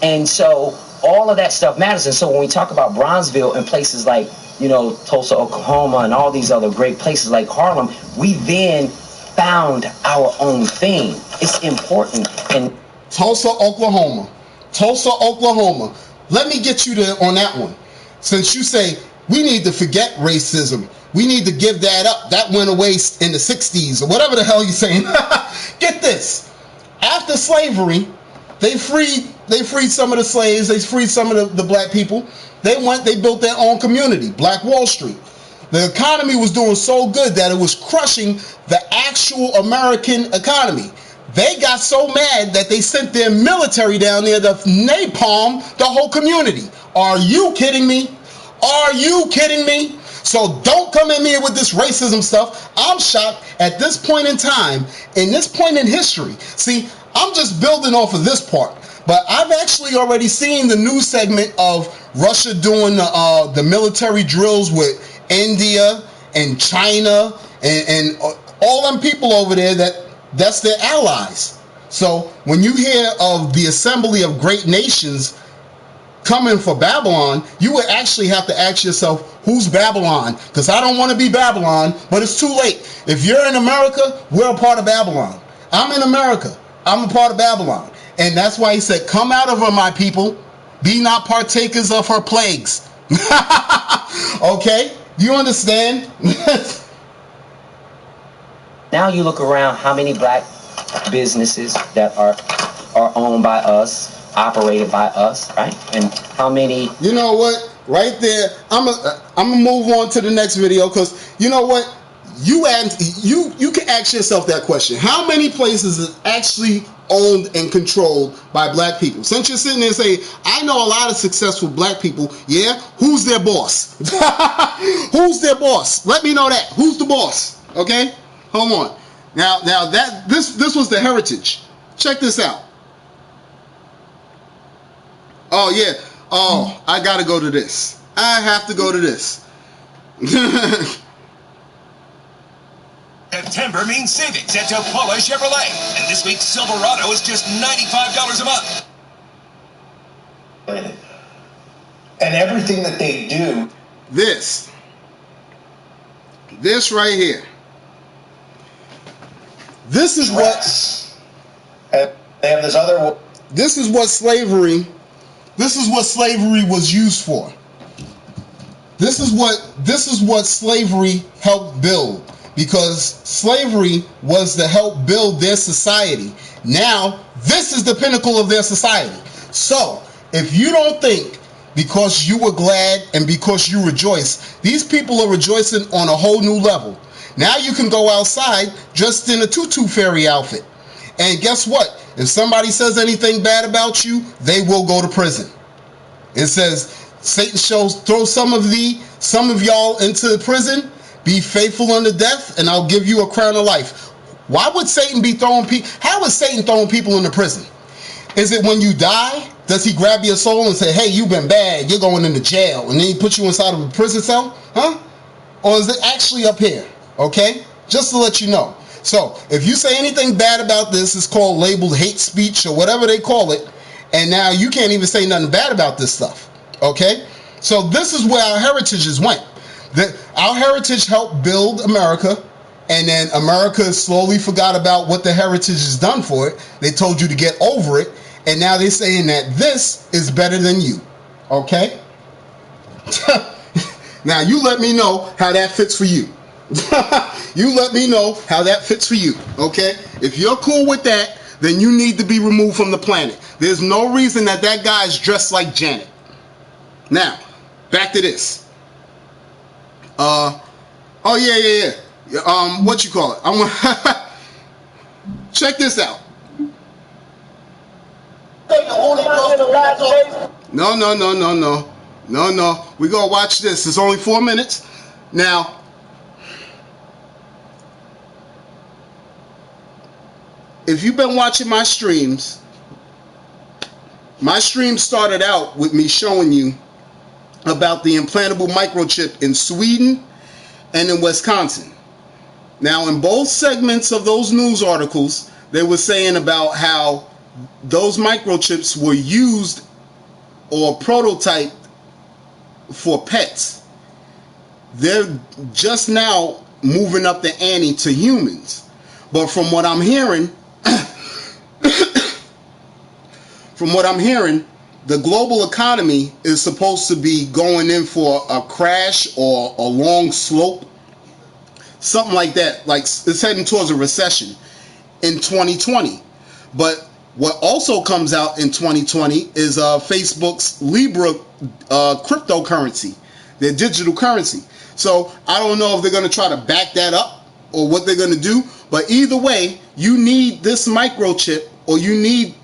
And so all of that stuff matters. And so when we talk about Bronzeville and places like, Tulsa, Oklahoma, and all these other great places like Harlem, we then found our own thing. It's important. And
Tulsa, Oklahoma. Let me get you on that one. Since you say we need to forget racism, we need to give that up. That went away in the 60s or whatever the hell you're saying. Get this. After slavery, they freed some of the slaves. They freed some of the black people. They built their own community, Black Wall Street. The economy was doing so good that it was crushing the actual American economy. They got so mad that they sent their military down there to napalm the whole community. Are you kidding me? Are you kidding me? So don't come at me with this racism stuff. I'm shocked at this point in time, in this point in history. See, I'm just building off of this part. But I've actually already seen the news segment of Russia doing the military drills with India and China and all them people over there that's their allies. So when you hear of the assembly of great nations coming for Babylon, you would actually have to ask yourself, who's Babylon? Because I don't want to be Babylon, but it's too late. If you're in America, we're a part of Babylon. I'm in America. I'm a part of Babylon. And that's why he said, come out of her, my people. Be not partakers of her plagues. Okay? Do you understand?
now you look around, how many black businesses that are owned by us, operated by us, right? And how many...
You know what? Right there, I'm gonna move on to the next video, because you know what? You can ask yourself that question. How many places is actually owned and controlled by black people? Since you're sitting there saying, I know a lot of successful black people, yeah? Who's their boss? Who's their boss? Let me know that. Who's the boss? Okay? Hold on. Now that this was the heritage. Check this out. Oh yeah. Oh, I gotta go to this. I have to go to this.
September means savings at Tupola Chevrolet, and this week's Silverado is just $95 a month.
And everything that they do.
This right here. This is what.
And they have this other.
This is what slavery was used for. This is what slavery helped build, because slavery was to help build their society. Now, this is the pinnacle of their society. So, if you don't think because you were glad and because you rejoice, these people are rejoicing on a whole new level. Now you can go outside just in a tutu fairy outfit. And guess what? If somebody says anything bad about you, they will go to prison. It says, Satan throw some of y'all into prison, be faithful unto death, and I'll give you a crown of life. Why would Satan be throwing people? How is Satan throwing people into prison? Is it when you die? Does he grab your soul and say, hey, you've been bad, you're going into jail, and then he put you inside of a prison cell? Huh? Or is it actually up here? Okay? Just to let you know. So, if you say anything bad about this, it's called labeled hate speech or whatever they call it, and now you can't even say nothing bad about this stuff. Okay? So, this is where our heritages went. Our heritage helped build America, and then America slowly forgot about what the heritage has done for it. They told you to get over it, and now they're saying that this is better than you. Okay? Now, you let me know how that fits for you. You let me know how that fits for you. Okay? If you're cool with that, then you need to be removed from the planet. There's no reason that guy is dressed like Janet. Now, back to this. Oh yeah. What you call it? I want check this out. No. We gonna watch this. It's only 4 minutes. Now, if you've been watching my streams started out with me showing you about the implantable microchip in Sweden and in Wisconsin. Now, in both segments of those news articles, they were saying about how those microchips were used or prototyped for pets. They're just now moving up the ante to humans. But from what I'm hearing, the global economy is supposed to be going in for a crash or a long slope. Something like that. Like it's heading towards a recession in 2020. But what also comes out in 2020 is Facebook's Libra cryptocurrency, their digital currency. So I don't know if they're going to try to back that up or what they're going to do. But either way, you need this microchip, or you need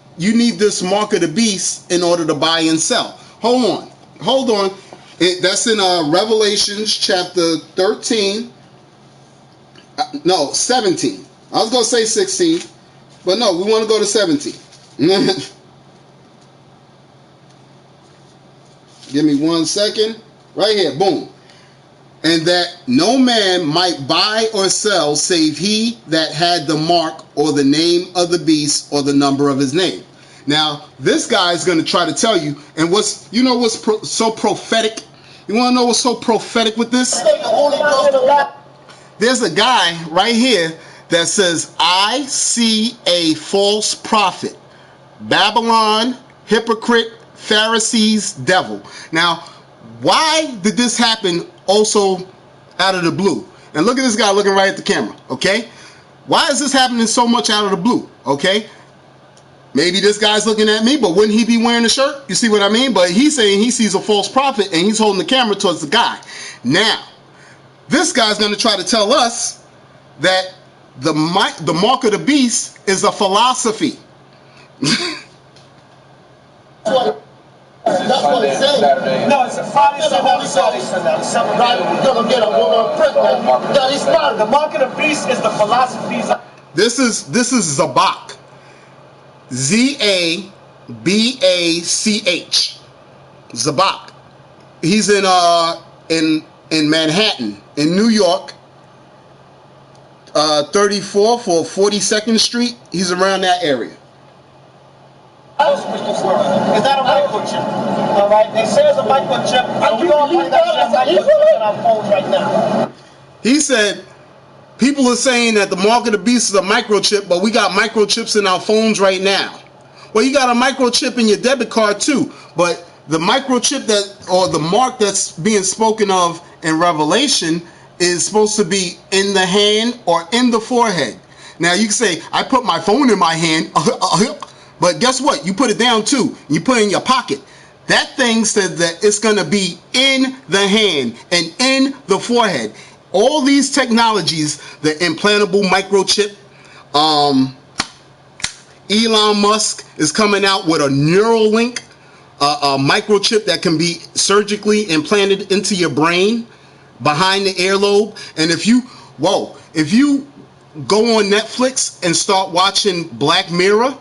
this mark of the beast in order to buy and sell. Hold on. That's in Revelations chapter 13. No, 17. I was going to say 16, but no, we want to go to 17. Give me 1 second. Right here, boom. And that no man might buy or sell save he that had the mark or the name of the beast or the number of his name. Now, this guy is going to try to tell you, and what's so prophetic? You want to know what's so prophetic with this? There's a guy right here that says, I see a false prophet, Babylon, hypocrite, Pharisees, devil. Now, why did this happen also out of the blue? And look at this guy looking right at the camera, okay? Why is this happening so much out of the blue, okay? Maybe this guy's looking at me, but wouldn't he be wearing a shirt? You see what I mean? But he's saying he sees a false prophet, and he's holding the camera towards the guy. Now, this guy's going to try to tell us that the mark of the beast is a philosophy.
That's what it's saying.
No, it's a Friday, Saturday, Sunday.
Right, we're gonna get a woman pregnant. That is not.
The mark of the beast is the philosophies.
This is Zabach. Zabach. Zabach. He's in Manhattan, in New York. 34th or 42nd Street. He's around that area.
Is that a microchip? All right, they say it's a microchip. And we all find that microchip in our phones right now.
He said, people are saying that the mark of the beast is a microchip, but we got microchips in our phones right now. Well, you got a microchip in your debit card too, but the microchip or the mark that's being spoken of in Revelation is supposed to be in the hand or in the forehead. Now you can say, I put my phone in my hand, but guess what? You put it down too. You put it in your pocket. That thing said that it's going to be in the hand and in the forehead. All these technologies, the implantable microchip, Elon Musk is coming out with a Neuralink, a microchip that can be surgically implanted into your brain behind the earlobe. And if you go on Netflix and start watching Black Mirror,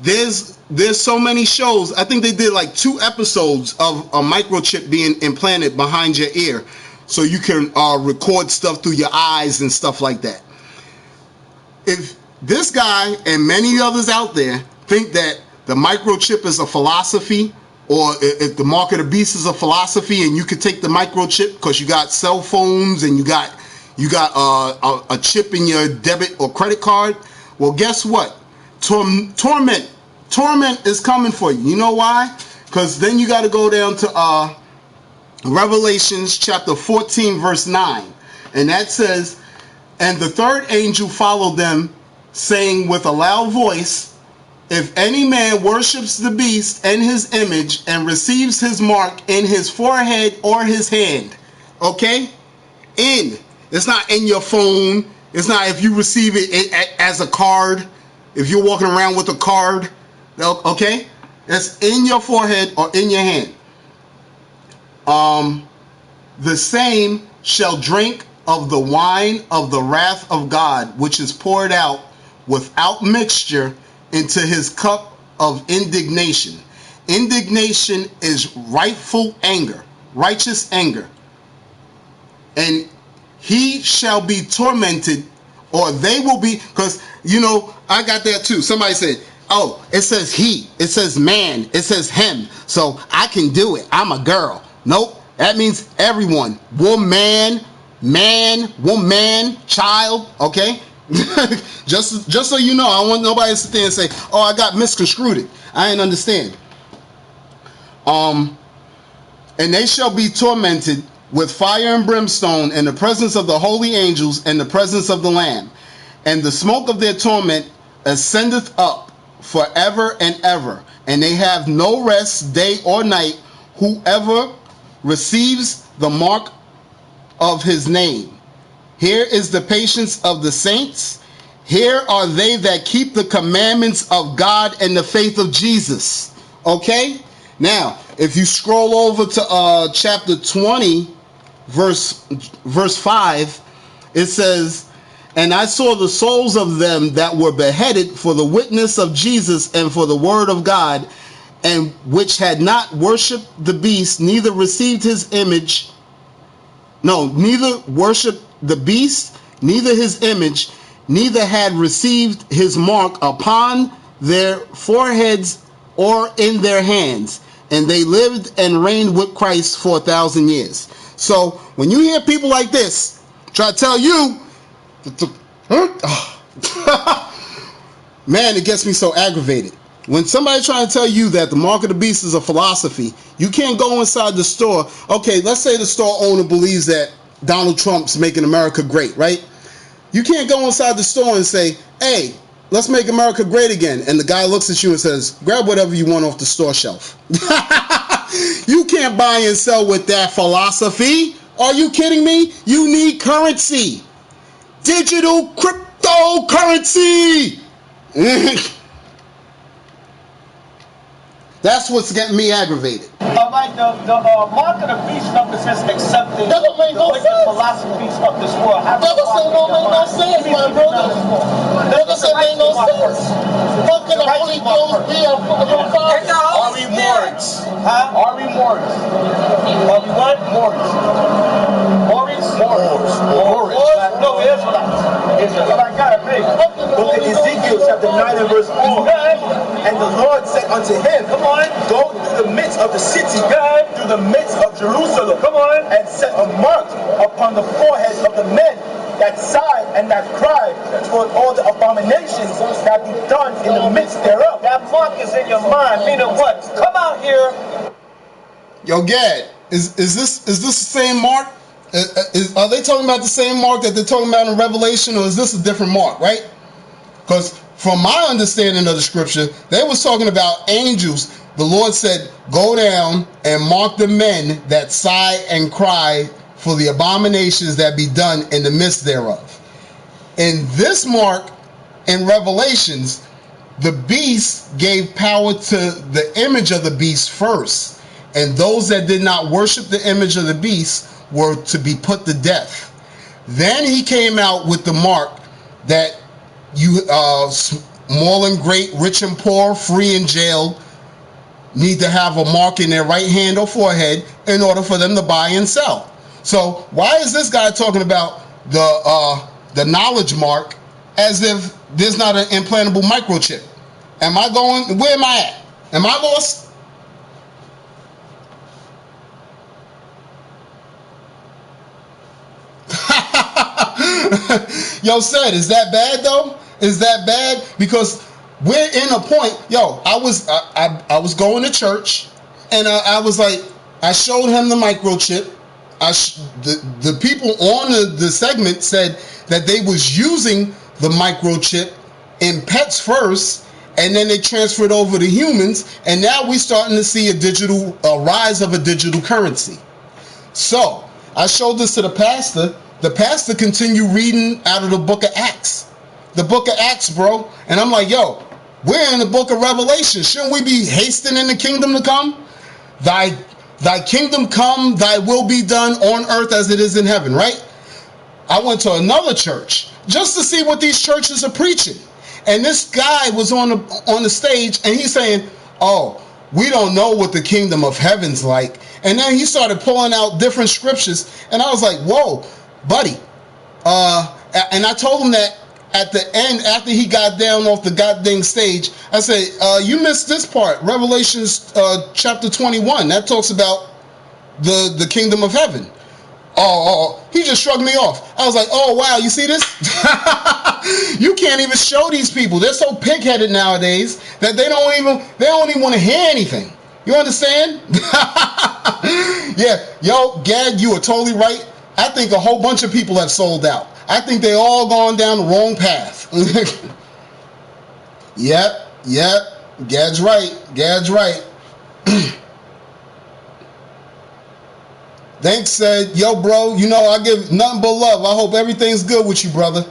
there's so many shows. I think they did like 2 episodes of a microchip being implanted behind your ear, so you can record stuff through your eyes and stuff like that. If this guy and many others out there think that the microchip is a philosophy, or if the mark of the beast is a philosophy, and you could take the microchip because you got cell phones and you got a chip in your debit or credit card, well, guess what? Torment is coming for you. You know why? Because then you got to go down to Revelations chapter 14 verse 9, and that says, and the third angel followed them, saying with a loud voice, if any man worships the beast and his image and receives his mark in his forehead or his hand. Okay? It's not in your phone. It's not if you receive it as a card. If you're walking around with a card, okay? It's in your forehead or in your hand. The same shall drink of the wine of the wrath of God, which is poured out without mixture into his cup of indignation. Indignation is rightful anger, righteous anger. And he shall be tormented, or they will be, because, you know, I got that too. Somebody said, oh, it says he, it says man, it says him, so I can do it. I'm a girl. Nope, that means everyone. Woman, man, woman, child, okay? just so you know, I don't want nobody to sit there and say, oh, I got misconstrued it. I didn't understand. And they shall be tormented with fire and brimstone in the presence of the holy angels and the presence of the Lamb. And the smoke of their torment ascendeth up forever and ever. And they have no rest day or night, whoever receives the mark of his name. Here is the patience of the saints. Here are they that keep the commandments of God and the faith of Jesus. Okay? Now, if you scroll over to chapter 20, verse 5, it says, and I saw the souls of them that were beheaded for the witness of Jesus and for the word of God, and which had not worshipped the beast, neither received his image, neither worshipped the beast, neither his image, neither had received his mark upon their foreheads or in their hands. And they lived and reigned with Christ for 1,000 years. So when you hear people like this try to tell you, man, it gets me so aggravated. When somebody trying to tell you that the mark of the beast is a philosophy, you can't go inside the store. Okay, let's say the store owner believes that Donald Trump's making America great, right? You can't go inside the store and say, hey, let's make America great again. And the guy looks at you and says, grab whatever you want off the store shelf. You can't buy and sell with that philosophy. Are you kidding me? You need currency. Digital cryptocurrency. That's what's getting me aggravated.
Alright, the mark of the beast represents accepting
That don't make no
the
sense.
philosophies of this world.
That doesn't make no sense, my brother. That doesn't make no sense. How can the Holy Ghost be a father?
Are we Morris? Huh? Are we Morris? Are we what? Morris. Morris? Morris. No, Israelites. Israelites got it big.
Book of Ezekiel chapter 9 and verse 4. And the Lord said unto him, come on, go through the midst of the city, through the midst of Jerusalem, come on, and set a mark upon the foreheads of the men that sigh and that cry toward all the abominations that be done in the midst thereof.
That mark is in your mind, meaning what? Come out here
Yo, Gad, is this the same Mark? Are they talking about the same Mark that they're talking about in Revelation, or is this a different Mark, right? Because from my understanding of the scripture, they was talking about angels. The Lord said, go down and mark the men that sigh and cry for the abominations that be done in the midst thereof. In this Mark, in Revelations, the beast gave power to the image of the beast first. And those that did not worship the image of the beast were to be put to death. Then he came out with the mark that you, small and great, rich and poor, free and jailed, need to have a mark in their right hand or forehead in order for them to buy and sell. So why is this guy talking about the knowledge mark as if there's not an implantable microchip? Am I going? Where am I at? Am I lost? Yo, said, is that bad though? Is that bad? Because we're in a point. Yo, I was going to church, and I was like, I showed him the microchip. The people on the segment said that they was using the microchip in pets first, and then they transferred over to humans, and now we're starting to see a rise of a digital currency. So I showed this to the pastor. The pastor continued reading out of the book of Acts. The book of Acts, bro. And I'm like, yo, we're in the book of Revelation. Shouldn't we be hastening the kingdom to come? Thy kingdom come, thy will be done on earth as it is in heaven, right? I went to another church just to see what these churches are preaching. And this guy was on the stage, and he's saying, oh, we don't know what the kingdom of heaven's like. And then he started pulling out different scriptures, and I was like, whoa, buddy. And I told him that at the end, after he got down off the goddamn stage, I said, you missed this part, Revelations chapter 21. That talks about the kingdom of heaven. He just shrugged me off. I was like, oh, wow, you see this? You can't even show these people. They're so pig-headed nowadays that they don't even want to hear anything. You understand? Yeah, yo, Gad, you are totally right. I think a whole bunch of people have sold out. I think they all gone down the wrong path. Yep, Gad's right. Thanks said, yo, bro, you know, I give nothing but love. I hope everything's good with you, brother.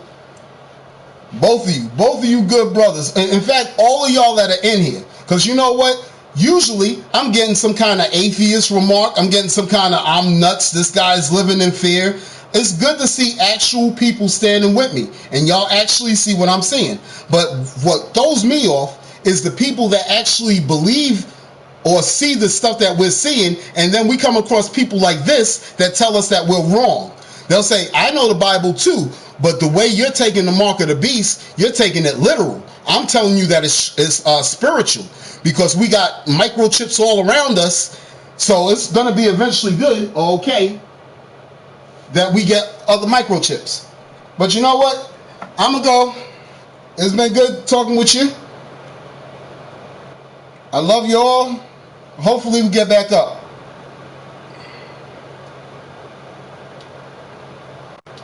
Both of you good brothers. In fact, all of y'all that are in here. Because you know what? Usually, I'm getting some kind of atheist remark. I'm getting some kind of, I'm nuts, this guy's living in fear. It's good to see actual people standing with me. And y'all actually see what I'm seeing. But what throws me off is the people that actually believe or see the stuff that we're seeing, and then we come across people like this that tell us that we're wrong. They'll say, I know the Bible too, but the way you're taking the mark of the beast, you're taking it literal. I'm telling you that it's spiritual, because we got microchips all around us, so it's going to be eventually good, okay, that we get other microchips. But you know what? I'm going to go. It's been good talking with you. I love you all. Hopefully we get back up.